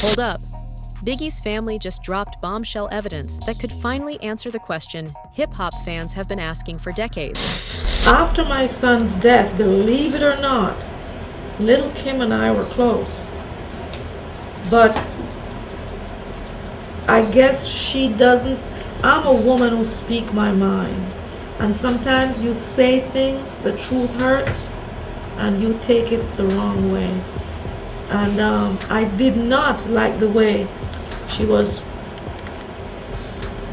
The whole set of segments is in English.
Hold up. Biggie's family just dropped bombshell evidence that could finally answer the question hip-hop fans have been asking for decades. After my son's death, believe it or not, little Kim and I were close. But I guess she doesn't. I'm a woman who speak my mind. And sometimes you say things, the truth hurts, and you take it the wrong way. And I did not like the way she was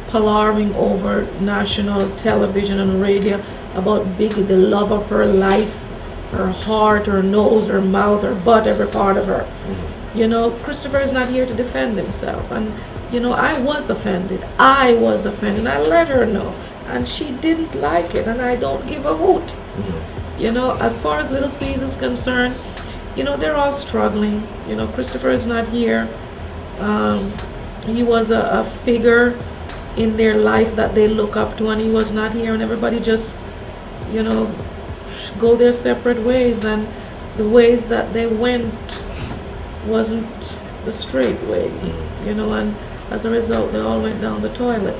palavering over national television and radio about Biggie, the love of her life, her heart, her nose, her mouth, her butt, every part of her. You know, Christopher is not here to defend himself. And, you know, I was offended. I let her know. And she didn't like it, and I don't give a hoot. You know, as far as Little C's is concerned, you know, they're all struggling. You know, Christopher is not here. He was a figure in their life that they look up to, and he was not here, and everybody just, you know, go their separate ways, and the ways that they went wasn't the straight way, you know, and as a result, they all went down the toilet.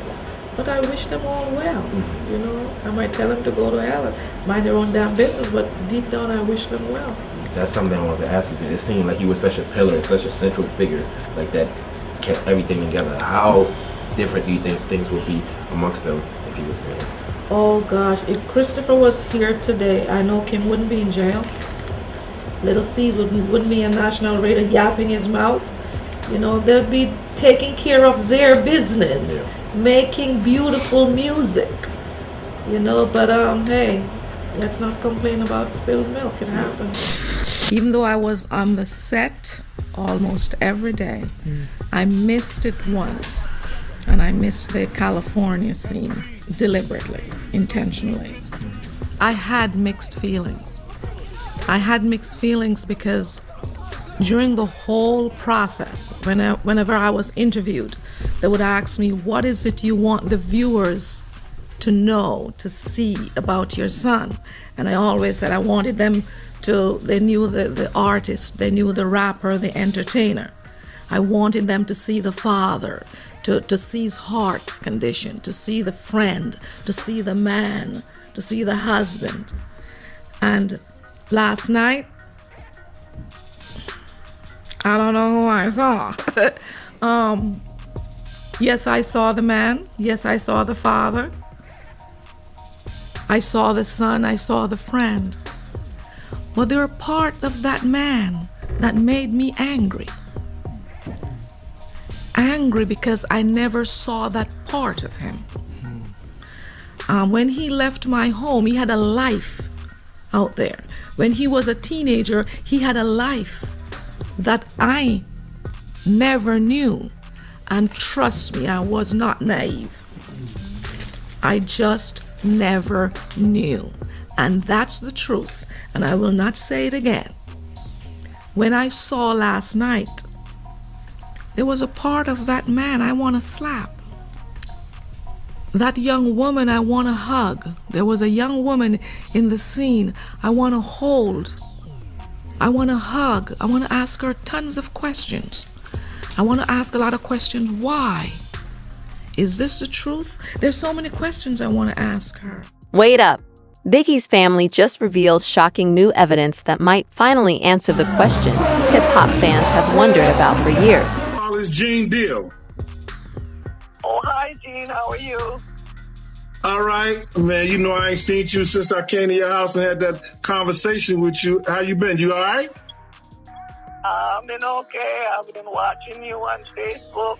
But I wish them all well, you know. I might tell them to go to hell and mind their own damn business, but deep down, I wish them well. That's something I wanted to ask you, because it seemed like you were such a pillar, such a central figure, like that kept everything together. How different do you think things would be amongst them if he was there? Oh gosh, if Christopher was here today, I know Kim wouldn't be in jail. Little C's wouldn't be in national radio yapping his mouth. You know, they'd be taking care of their business, making beautiful music. You know, but hey, let's not complain about spilled milk. It happens. Even though I was on the set almost every day, I missed it once. And I missed the California scene deliberately, intentionally. I had mixed feelings. I had mixed feelings because during the whole process, whenever I was interviewed, they would ask me, what is it you want the viewers to know, to see about your son? And I always said I wanted them to, they knew the artist, they knew the rapper, the entertainer. I wanted them to see the father, to see his heart condition, to see the friend, to see the man, to see the husband. And last night, I don't know who I saw. Yes, I saw the man. Yes, I saw the father. I saw the son. I saw the friend. But there were part of that man that made me angry. Angry because I never saw that part of him. When he left my home, he had a life out there. When he was a teenager, he had a life that I never knew. And trust me, I was not naive. I just never knew. And that's the truth. And I will not say it again. When I saw last night, there was a part of that man I want to slap. That young woman I want to hug. There was a young woman in the scene I want to hold. I want to hug. I want to ask her tons of questions. I want to ask a lot of questions. Why? Is this the truth? There's so many questions I want to ask her. Wait up. Biggie's family just revealed shocking new evidence that might finally answer the question hip-hop fans have wondered about for years. It's Gene Deal. Oh, hi, Gene. How are you? All right, man. You know I ain't seen you since I came to your house and had that conversation with you. How you been? You all right? I've been okay. I've been watching you on Facebook.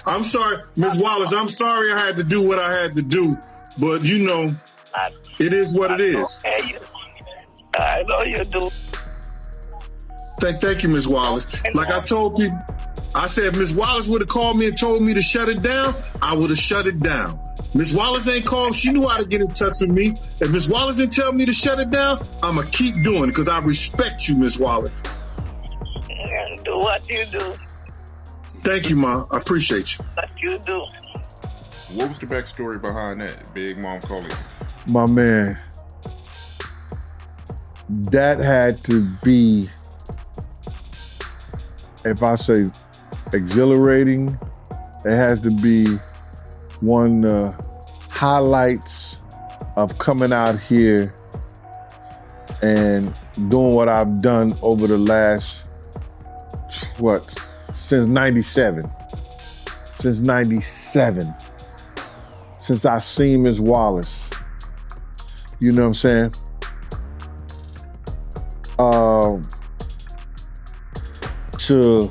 I'm sorry, Ms. Wallace. I'm sorry I had to do what I had to do. But, you know, it is what it is. Okay. I know you do. Thank you, Ms. Wallace. Like I told people, I said if Ms. Wallace would have called me and told me to shut it down, I would have shut it down. Ms. Wallace ain't called. She knew how to get in touch with me. If Ms. Wallace didn't tell me to shut it down, I'm going to keep doing it because I respect you, Ms. Wallace. Do what you do. Thank you, Ma. I appreciate you. What you do. What was the backstory behind that, Big Mom calling? My man, that had to be if I say exhilarating, it has to be one highlights of coming out here and doing what I've done over the last, since 97. Since 97. Since I seen Miss Wallace. You know what I'm saying? To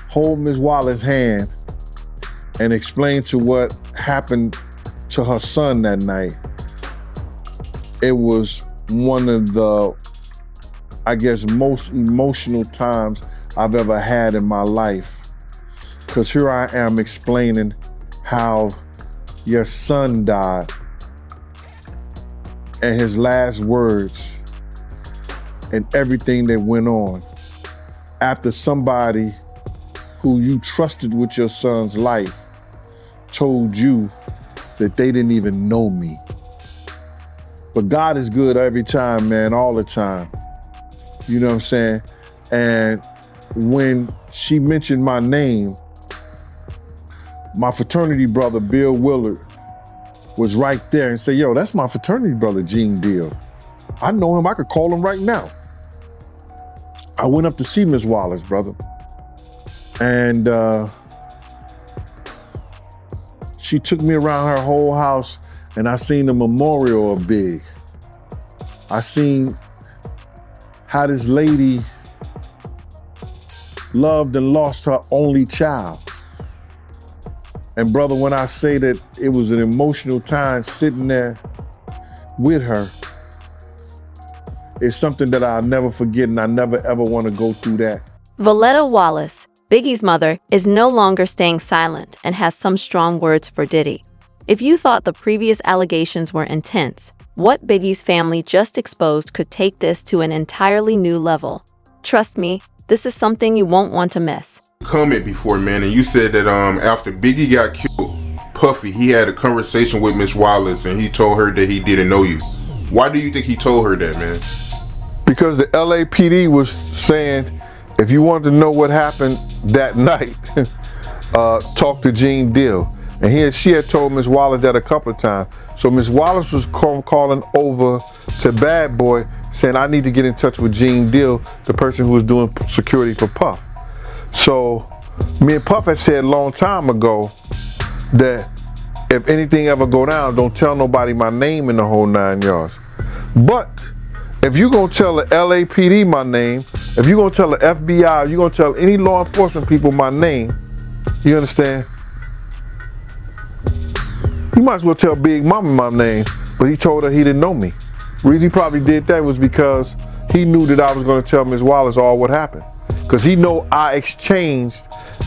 hold Miss Wallace's hand and explain to what happened to her son that night. It was one of the, I guess, most emotional times I've ever had in my life. Because here I am explaining how your son died and his last words and everything that went on after somebody who you trusted with your son's life told you that they didn't even know me. But God is good every time, man, all the time. You know what I'm saying? And when she mentioned my name, my fraternity brother, Bill Willard, was right there and said, yo, that's my fraternity brother, Gene Deal. I know him, I could call him right now. I went up to see Miss Wallace, brother. And she took me around her whole house and I seen the memorial of Big. I seen how this lady loved and lost her only child. And brother, when I say that it was an emotional time sitting there with her, it's something that I'll never forget, and I never ever want to go through that. Valletta Wallace, Biggie's mother, is no longer staying silent and has some strong words for Diddy. If you thought the previous allegations were intense, what Biggie's family just exposed could take this to an entirely new level. Trust me, this is something you won't want to miss. Comment before, man, and you said that after Biggie got killed, Puffy, he had a conversation with Miss Wallace and he told her that he didn't know you. Why do you think he told her that, man? Because the LAPD was saying, if you want to know what happened that night, talk to Gene Deal. And she had told Miss Wallace that a couple of times. So Miss Wallace was calling over to Bad Boy saying, I need to get in touch with Gene Deal, the person who was doing security for Puff. So me and Puff had said a long time ago that if anything ever go down, don't tell nobody my name in the whole 9 yards. But if you gonna tell the LAPD my name, if you gonna tell the FBI, if you gonna tell any law enforcement people my name, you understand? You might as well tell Big Mama my name, but he told her he didn't know me. The reason he probably did that was because he knew that I was gonna tell Miss Wallace all what happened. Because he know I exchanged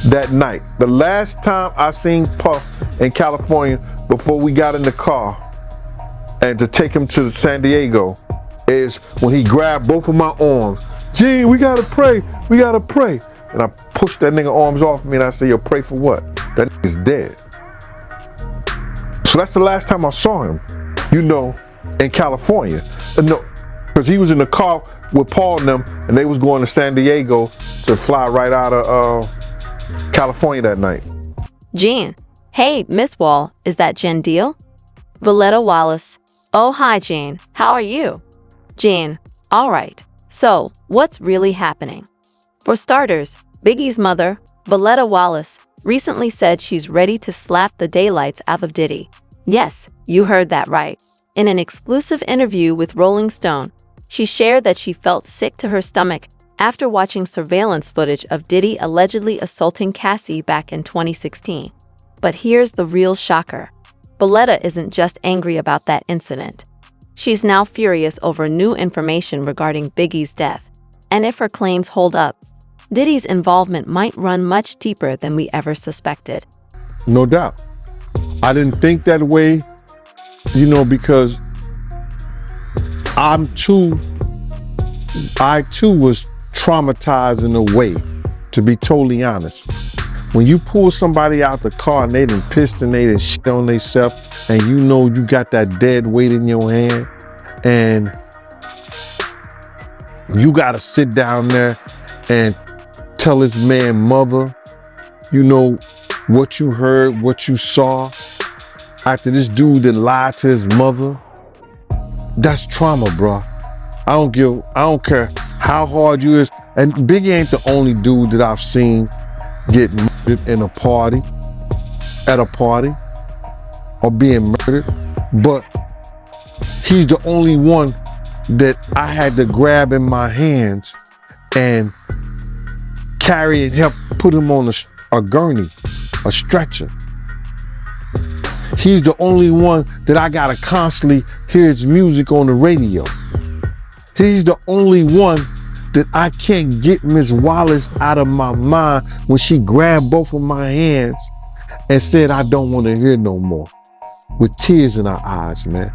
that night. The last time I seen Puff in California before we got in the car and to take him to San Diego is when he grabbed both of my arms. Gene, we gotta pray, we gotta pray. And I pushed that nigga arms off me and I said, yo, pray for what? That nigga's dead. So that's the last time I saw him, you know, in California. No, because he was in the car with Paul and them and they was going to San Diego to fly right out of California that night. Gene. Hey, Miss Wall, is that Jen Deal? Valletta Wallace. Oh, hi, Jane. How are you? Jane. All right. So, what's really happening? For starters, Biggie's mother, Valletta Wallace, recently said she's ready to slap the daylights out of Diddy. Yes, you heard that right. In an exclusive interview with Rolling Stone, she shared that she felt sick to her stomach after watching surveillance footage of Diddy allegedly assaulting Cassie back in 2016. But here's the real shocker. Valletta isn't just angry about that incident. She's now furious over new information regarding Biggie's death. And if her claims hold up, Diddy's involvement might run much deeper than we ever suspected. No doubt. I didn't think that way, you know, because I too was traumatized in a way, to be totally honest. When you pull somebody out the car and they done pissed and they done shit on themselves and you know you got that dead weight in your hand and you gotta sit down there and tell his man mother, you know, what you heard, what you saw after this dude that lied to his mother. That's trauma, bro. I don't care how hard you is. And Biggie ain't the only dude that I've seen get murdered in a party, at a party, or being murdered. But he's the only one that I had to grab in my hands and carry and help put him on a gurney, a stretcher. He's the only one that I gotta constantly hear his music on the radio. He's the only one that I can't get Miss Wallace out of my mind when she grabbed both of my hands and said, I don't want to hear no more, with tears in her eyes, man.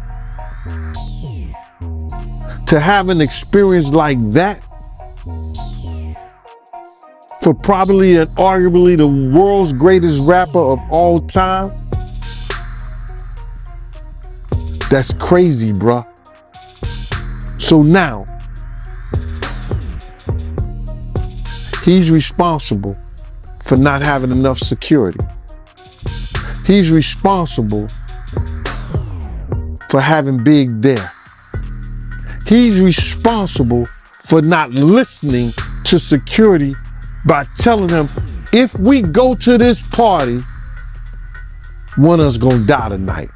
To have an experience like that, for probably and arguably the world's greatest rapper of all time, that's crazy, bruh. So now, he's responsible for not having enough security. He's responsible for having Big there. He's responsible for not listening to security by telling them, if we go to this party, one of us gonna die tonight.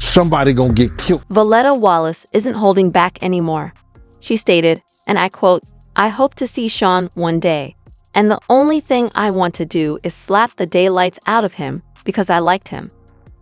Somebody gonna get killed. Voletta Wallace isn't holding back anymore. She stated, and I quote, "I hope to see Sean one day, and the only thing I want to do is slap the daylights out of him because I liked him.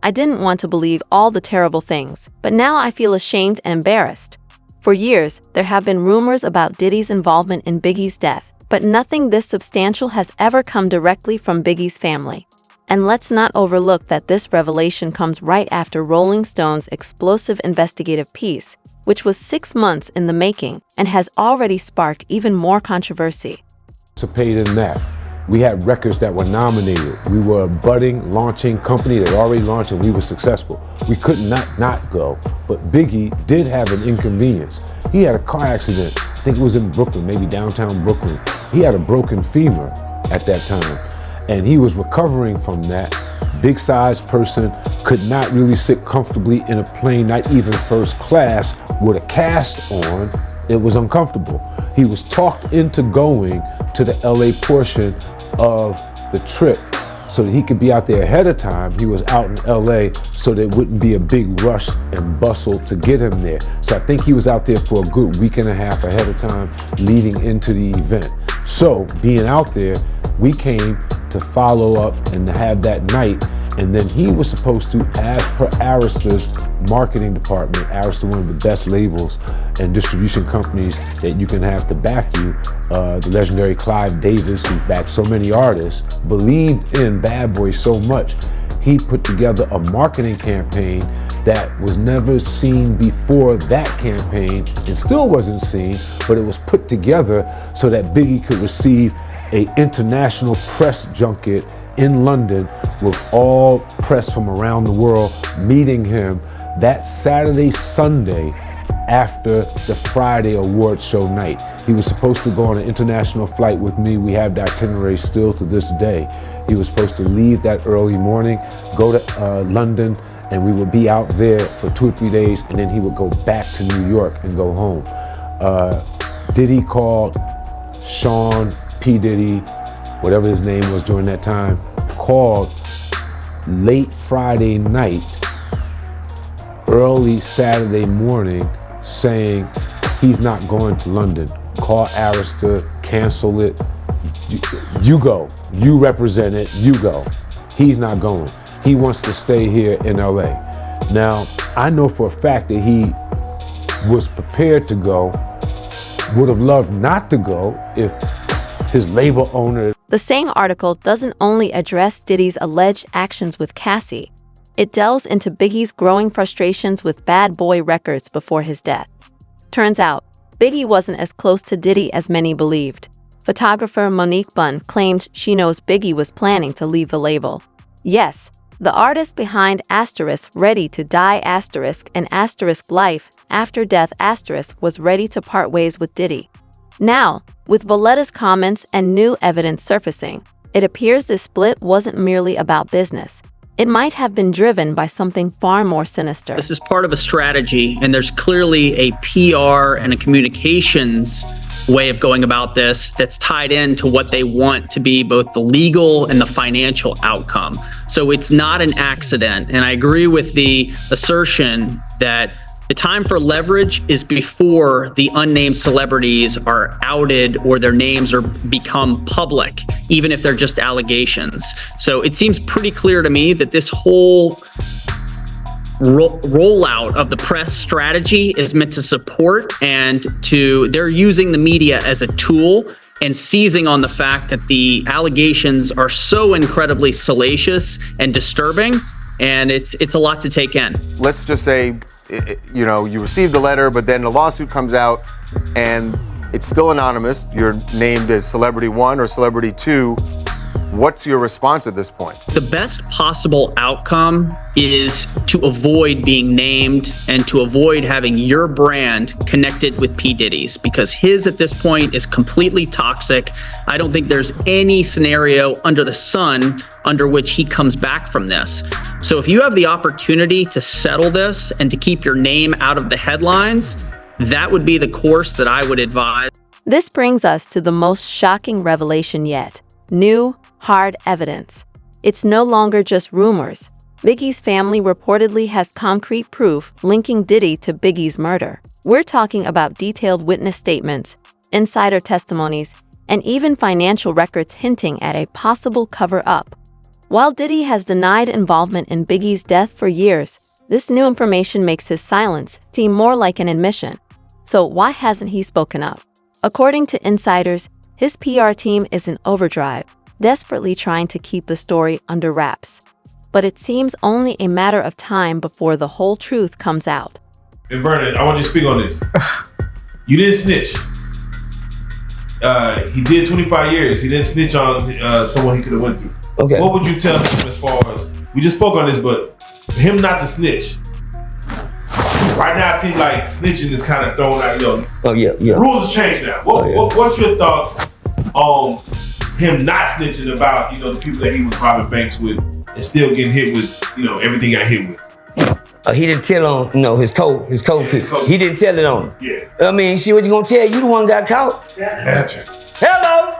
I didn't want to believe all the terrible things, but now I feel ashamed and embarrassed. For years, there have been rumors about Diddy's involvement in Biggie's death, but nothing this substantial has ever come directly from Biggie's family. And let's not overlook that this revelation comes right after Rolling Stone's explosive investigative piece, which was 6 months in the making and has already sparked even more controversy. Participated in that. We had records that were nominated. We were a budding, launching company that already launched, and we were successful. We could not go, but Biggie did have an inconvenience. He had a car accident. I think it was in Brooklyn, maybe downtown Brooklyn. He had a broken femur at that time, and he was recovering from that. Big-sized person, could not really sit comfortably in a plane, not even first class, with a cast on. It was uncomfortable. He was talked into going to the LA portion of the trip so that he could be out there ahead of time. He was out in LA so there wouldn't be a big rush and bustle to get him there. So I think he was out there for a good week and a half ahead of time leading into the event. So being out there, we came to follow up and to have that night. And then he was supposed to, as per Arista's marketing department, Arista, one of the best labels and distribution companies that you can have to back you, the legendary Clive Davis, who backed so many artists, believed in Bad Boy so much, he put together a marketing campaign that was never seen before that campaign, and still wasn't seen, but it was put together so that Biggie could receive an international press junket in London with all press from around the world meeting him that Saturday, Sunday after the Friday award show night. He was supposed to go on an international flight with me. We have the itinerary still to this day. He was supposed to leave that early morning, go to London, and we would be out there for 2 or 3 days, and then he would go back to New York and go home. Diddy called Sean P. Diddy, whatever his name was during that time, called late Friday night, early Saturday morning, saying he's not going to London. Call Arista, cancel it. You go, you represent it, you go. He's not going. He wants to stay here in LA. Now, I know for a fact that he was prepared to go, would have loved not to go if his label owner. The same article doesn't only address Diddy's alleged actions with Cassie, it delves into Biggie's growing frustrations with Bad Boy Records before his death. Turns out, Biggie wasn't as close to Diddy as many believed. Photographer Monique Bunn claimed she knows Biggie was planning to leave the label. Yes, the artist behind * Ready to Die * and * Life After Death * was ready to part ways with Diddy. Now, with Valletta's comments and new evidence surfacing, it appears this split wasn't merely about business. It might have been driven by something far more sinister. This is part of a strategy, and there's clearly a PR and a communications way of going about this that's tied into what they want to be both the legal and the financial outcome. So it's not an accident. And I agree with the assertion that the time for leverage is before the unnamed celebrities are outed or their names are become public, even if they're just allegations. So it seems pretty clear to me that this whole rollout of the press strategy is meant to support and they're using the media as a tool and seizing on the fact that the allegations are so incredibly salacious and disturbing, and it's a lot to take in. Let's just say, you received the letter, but then the lawsuit comes out and it's still anonymous. You're named as Celebrity 1 or Celebrity 2. What's your response at this point? The best possible outcome is to avoid being named and to avoid having your brand connected with P. Diddy's, because his at this point is completely toxic. I don't think there's any scenario under the sun under which he comes back from this. So if you have the opportunity to settle this and to keep your name out of the headlines, that would be the course that I would advise. This brings us to the most shocking revelation yet. New, hard evidence. It's no longer just rumors. Biggie's family reportedly has concrete proof linking Diddy to Biggie's murder. We're talking about detailed witness statements, insider testimonies, and even financial records hinting at a possible cover-up. While Diddy has denied involvement in Biggie's death for years, this new information makes his silence seem more like an admission. So why hasn't he spoken up? According to insiders, his PR team is in overdrive, desperately trying to keep the story under wraps. But it seems only a matter of time before the whole truth comes out. And Vernon, I want you to speak on this. You didn't snitch. He did 25 years. He didn't snitch on someone he could have went through. Okay. What would you tell him as far as, we just spoke on this, but for him not to snitch? Right now it seems like snitching is kind of thrown out. Rules have changed now. What's your thoughts on him not snitching about, the people that he was robbing banks with and still getting hit with, everything he got hit with? He didn't tell on, his code people. He didn't tell it on him. Yeah. I mean, see what you gonna tell? You the one got caught. Gotcha. Hello.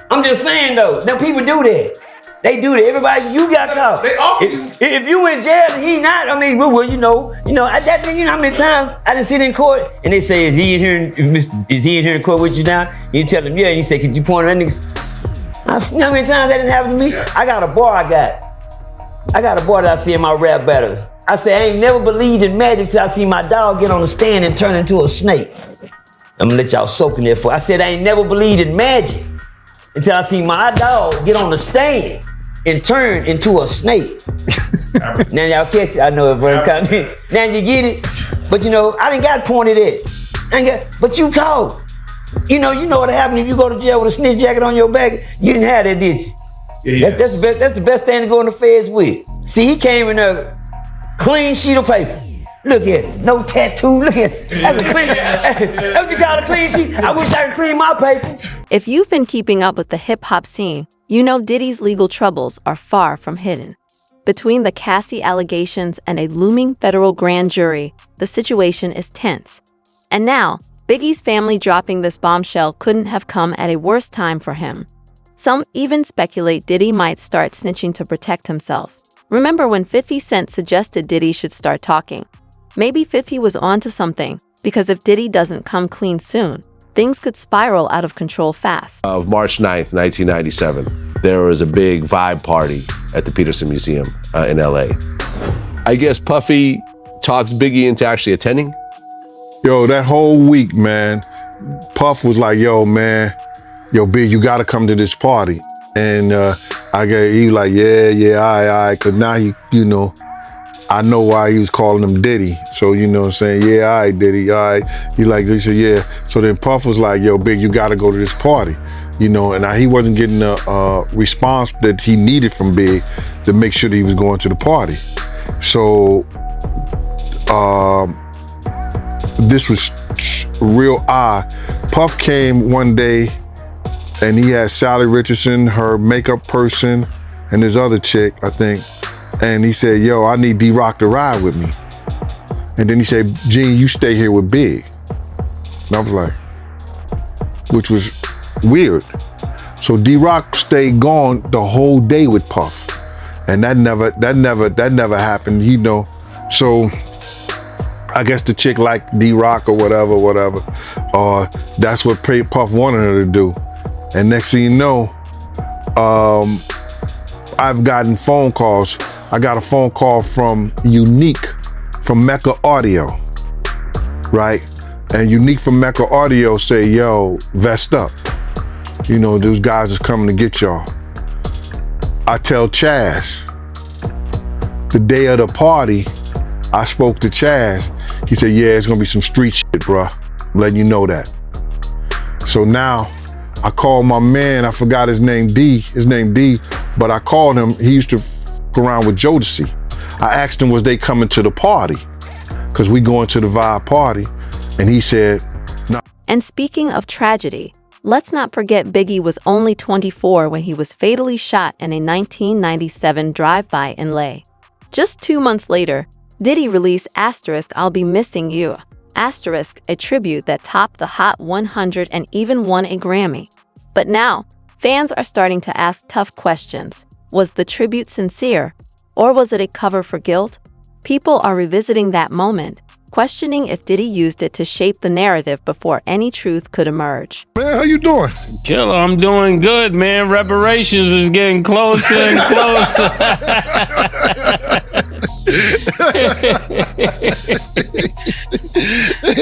I'm just saying though, now people do that. They do that. Everybody, you got caught. They offer you. If you in jail and he not, I mean, well, how many times I done sit in court and they say, is he in here in court with you now? You tell him, yeah, and you say, could you point at that niggas? You know how many times that didn't happen to me? Yeah. I got a bar that I see in my rap battles. I say, I ain't never believed in magic till I see my dog get on the stand and turn into a snake. I'm gonna let y'all soak in there for. I said, I ain't never believed in magic until I see my dog get on the stand and turn into a snake. Now y'all catch it. I know it, bro. Now you get it. But I didn't got pointed at. But you caught. You know what happened if you go to jail with a snitch jacket on your back. You didn't have that, did you? Yeah. That's the best thing to go in the feds with. See, he came in a clean sheet of paper. Look at it, no tattoo. Look at it. That's a clean. That's what you call a clean sheet. I wish I could clean my paper. If you've been keeping up with the hip-hop scene, you know Diddy's legal troubles are far from hidden. Between the Cassie allegations and a looming federal grand jury, the situation is tense. And now, Biggie's family dropping this bombshell couldn't have come at a worse time for him. Some even speculate Diddy might start snitching to protect himself. Remember when 50 Cent suggested Diddy should start talking? Maybe 50 was onto something, because if Diddy doesn't come clean soon, things could spiral out of control fast. Of March 9th, 1997, there was a big vibe party at the Peterson Museum in LA. I guess Puffy talked Biggie into actually attending. Yo, that whole week, man, Puff was like, yo, man, Big, you gotta come to this party. And he was like, yeah, all right, cause now I know why he was calling him Diddy. So, saying, yeah, all right, Diddy, all right. He said, yeah. So then Puff was like, yo, Big, you gotta go to this party. And he wasn't getting a response that he needed from Big to make sure that he was going to the party. So, this was real odd. Puff came one day and he had Sally Richardson, her makeup person, and this other chick, I think. And he said, yo, I need D-Rock to ride with me. And then he said, Gene, you stay here with Big. And I was like, which was weird. So D-Rock stayed gone the whole day with Puff. And that never happened, you know. So I guess the chick liked D-Rock or whatever. That's what Puff wanted her to do. And next thing you know, I've gotten phone calls. I got a phone call from Unique from Mecca Audio, right? And Unique from Mecca Audio say, yo, vest up. You know, those guys is coming to get y'all. I tell Chaz, the day of the party, I spoke to Chaz. He said, yeah, it's gonna be some street shit, bruh. I'm letting you know that. So now, I called my man, I forgot his name D, but I called him, he used to f around with Jodeci. I asked him, was they coming to the party? Cause we going to the Vibe party. And he said, no. And speaking of tragedy, let's not forget Biggie was only 24 when he was fatally shot in a 1997 drive-by in LA. Just 2 months later, Diddy released * I'll Be Missing You, *, a tribute that topped the Hot 100 and even won a Grammy. But now, fans are starting to ask tough questions. Was the tribute sincere, or was it a cover for guilt? People are revisiting that moment, questioning if Diddy used it to shape the narrative before any truth could emerge. Man, how you doing? Killer, I'm doing good, man. Reparations is getting closer and closer.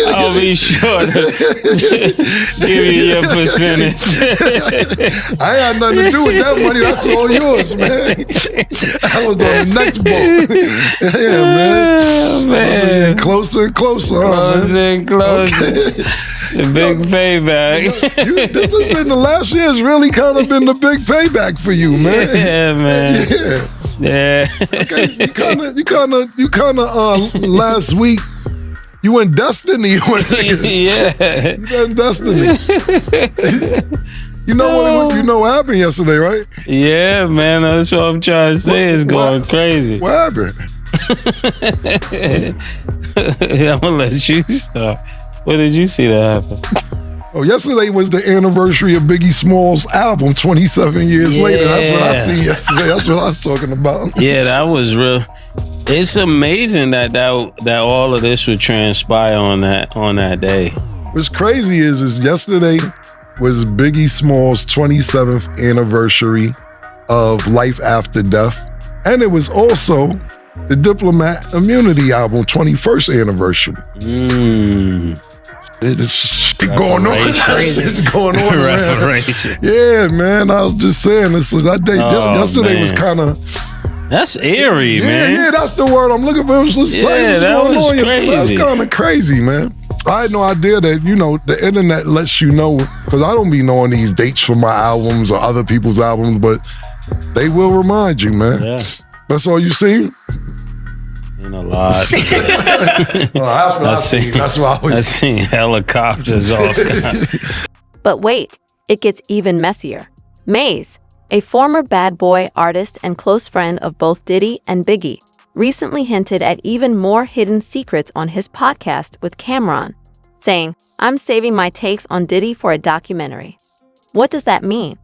I'll be sure to give you your percentage. I ain't had nothing to do with that money. That's all yours, man. I was on the next boat. Yeah, man. Man. Closer and closer, Closer and closer. Okay. The big payback. This has been the last year. Has really kind of been the big payback for you, man. Yeah, man. Yeah. Yeah. Okay, you kind of last week you went Destiny. Yeah. You done Destiny. You know what happened yesterday, right? Yeah, man. That's what I'm trying to say. It's going crazy. What happened? I'm gonna let you start. What did you see that happen? Oh, yesterday was the anniversary of Biggie Smalls' album, 27 years later. That's what I seen yesterday. That's what I was talking about. Yeah, that was real. It's amazing that all of this would transpire on that day. What's crazy is yesterday was Biggie Smalls' 27th anniversary of Life After Death. And it was also the Diplomat Immunity album, 21st anniversary. It's going on. It's going on. Reparation. Yeah, man. I was just saying this. That day yesterday was kind of. That's eerie, man. Yeah, that's the word I'm looking for. It was just that going was on. crazy. That's kind of crazy, man. I had no idea that, the internet lets you know, because I don't be knowing these dates for my albums or other people's albums, but they will remind you, man. Yeah. That's all you see? In a lot. That's what I seen. That's what I was. I seen helicopters off. But wait, it gets even messier. Maze, a former bad boy artist and close friend of both Diddy and Biggie, recently hinted at even more hidden secrets on his podcast with Cameron, saying, I'm saving my takes on Diddy for a documentary. What does that mean?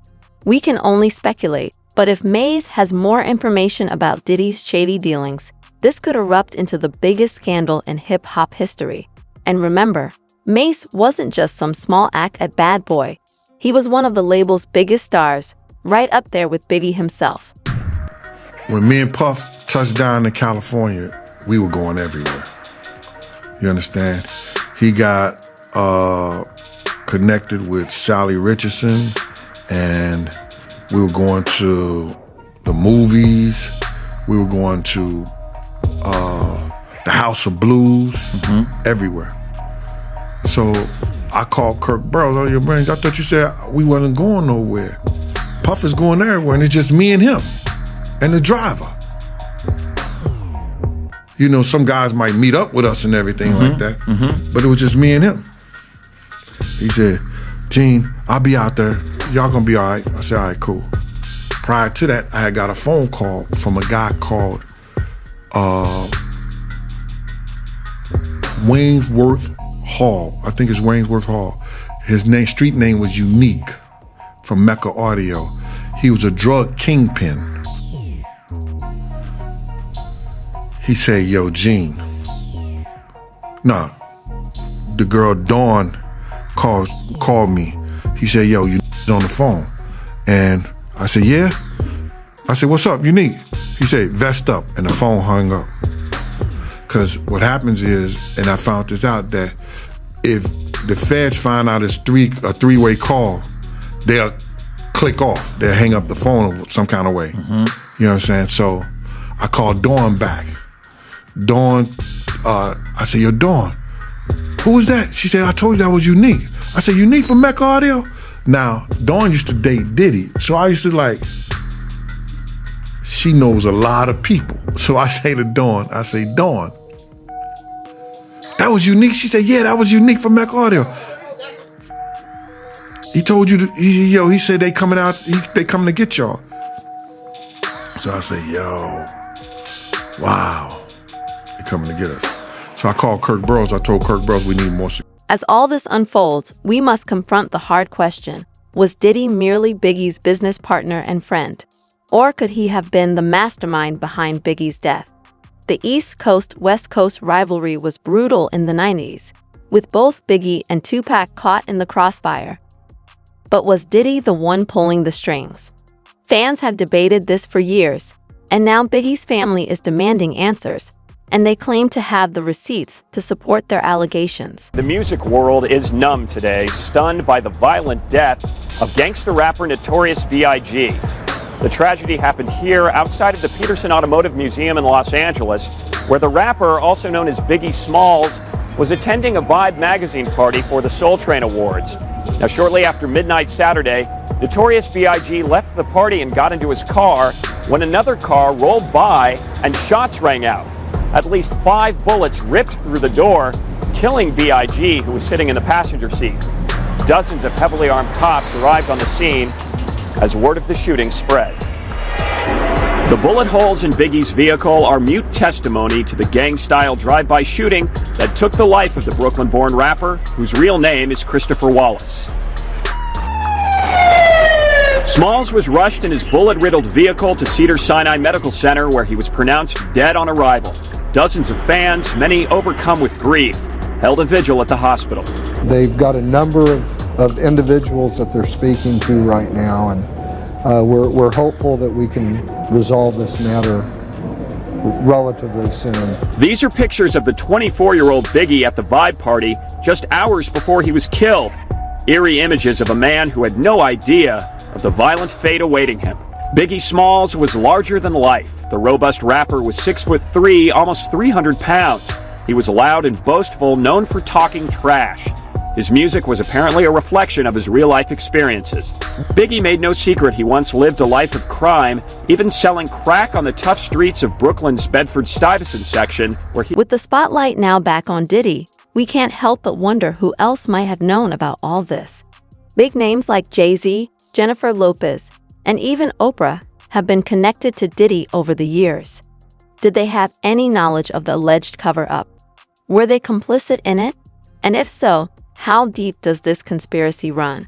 We can only speculate, but if Maze has more information about Diddy's shady dealings, this could erupt into the biggest scandal in hip-hop history. And remember, Mace wasn't just some small act at Bad Boy. He was one of the label's biggest stars, right up there with Biggie himself. When me and Puff touched down in California, we were going everywhere. You understand? He got connected with Sally Richardson, and we were going to the movies. We were going to the House of Blues, everywhere. So I called Kirk Burroughs, oh, your brains, I thought you said we wasn't going nowhere. Puff is going everywhere, and it's just me and him and the driver. Some guys might meet up with us and everything like that, but it was just me and him. He said, Gene, I'll be out there. Y'all gonna be all right? I said, all right, cool. Prior to that, I had got a phone call from a guy called Waynesworth Hall. I think it's Waynesworth Hall. His street name was Unique from Mecca Audio. He was a drug kingpin. He said, yo, Gene. Nah, the girl Dawn called me. He said, yo, you on the phone. And I said, yeah? I said, what's up, Unique? He said, vest up, and the phone hung up. Because what happens is, and I found this out, that if the feds find out it's a three-way call, they'll click off. They'll hang up the phone some kind of way. You know what I'm saying? So I called Dawn back. Dawn, I said, yo, Dawn, who was that? She said, I told you that was Unique. I said, Unique from Mecca Audio? Now, Dawn used to date Diddy, so I used to she knows a lot of people. So I say to Dawn, Dawn, that was Unique? She said, yeah, that was Unique from Mecca Audio. He told you, he said they coming out, they coming to get y'all. So I say, yo, wow, they coming to get us. So I called Kirk Burrows. I told Kirk Burrows we need more security. As all this unfolds, we must confront the hard question. Was Diddy merely Biggie's business partner and friend? Or could he have been the mastermind behind Biggie's death? The East Coast-West Coast rivalry was brutal in the 90s, with both Biggie and Tupac caught in the crossfire. But was Diddy the one pulling the strings? Fans have debated this for years, and now Biggie's family is demanding answers, and they claim to have the receipts to support their allegations. The music world is numb today, stunned by the violent death of gangster rapper Notorious B.I.G. The tragedy happened here outside of the Peterson Automotive Museum in Los Angeles, where the rapper, also known as Biggie Smalls, was attending a Vibe magazine party for the Soul Train Awards. Now, shortly after midnight Saturday, Notorious B.I.G. left the party and got into his car when another car rolled by and shots rang out. At least 5 bullets ripped through the door, killing B.I.G., who was sitting in the passenger seat. Dozens of heavily armed cops arrived on the scene as word of the shooting spread. The bullet holes in Biggie's vehicle are mute testimony to the gang-style drive-by shooting that took the life of the Brooklyn-born rapper, whose real name is Christopher Wallace. Smalls was rushed in his bullet-riddled vehicle to Cedars-Sinai Medical Center, where he was pronounced dead on arrival. Dozens of fans, many overcome with grief, held a vigil at the hospital. They've got a number of individuals that they're speaking to right now, and we're hopeful that we can resolve this matter relatively soon. These are pictures of the 24-year-old Biggie at the Vibe party just hours before he was killed. Eerie images of a man who had no idea of the violent fate awaiting him. Biggie Smalls was larger than life. The robust rapper was 6'3", almost 300 pounds. He was loud and boastful, known for talking trash. His music was apparently a reflection of his real-life experiences. Biggie made no secret he once lived a life of crime, even selling crack on the tough streets of Brooklyn's Bedford-Stuyvesant section, where he... With the spotlight now back on Diddy, we can't help but wonder who else might have known about all this. Big names like Jay-Z, Jennifer Lopez, and even Oprah have been connected to Diddy over the years. Did they have any knowledge of the alleged cover-up? Were they complicit in it? And if so, how deep does this conspiracy run?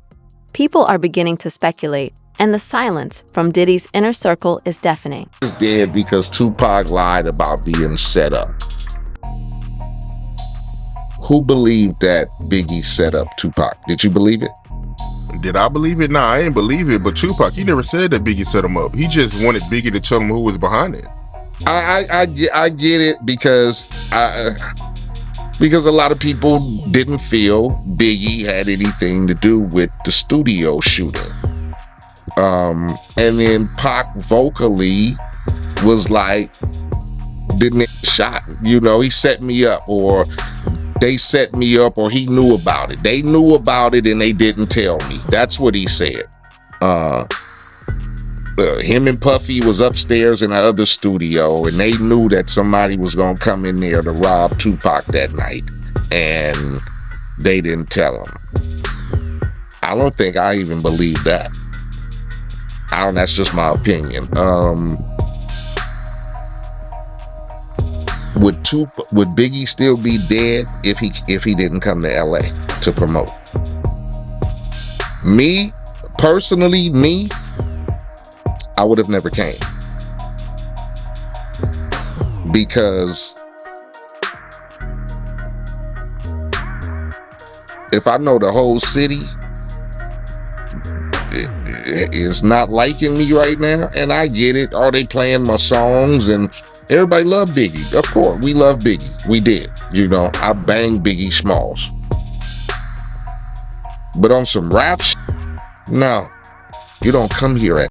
People are beginning to speculate, and the silence from Diddy's inner circle is deafening. He's dead because Tupac lied about being set up. Who believed that Biggie set up Tupac? Did you believe it? Did I believe it? Nah, I ain't believe it. But Tupac, he never said that Biggie set him up. He just wanted Biggie to tell him who was behind it. I get it because a lot of people didn't feel Biggie had anything to do with the studio shooting. And then Pac vocally was like, didn't it shot? You know, he set me up, or they set me up, or he knew about it. They knew about it and they didn't tell me. That's what he said. Him and Puffy was upstairs in the other studio, and they knew that somebody was gonna come in there to rob Tupac that night, and they didn't tell him. I don't think I even believe that. That's just my opinion. Would Biggie still be dead if he didn't come to LA to promote? Me, personally, I would have never came. Because if I know the whole city is not liking me right now, and I get it, are they playing my songs? And everybody love Biggie. Of course, we love Biggie. We did. You know, I banged Biggie Smalls. But on some rap no, you don't come here at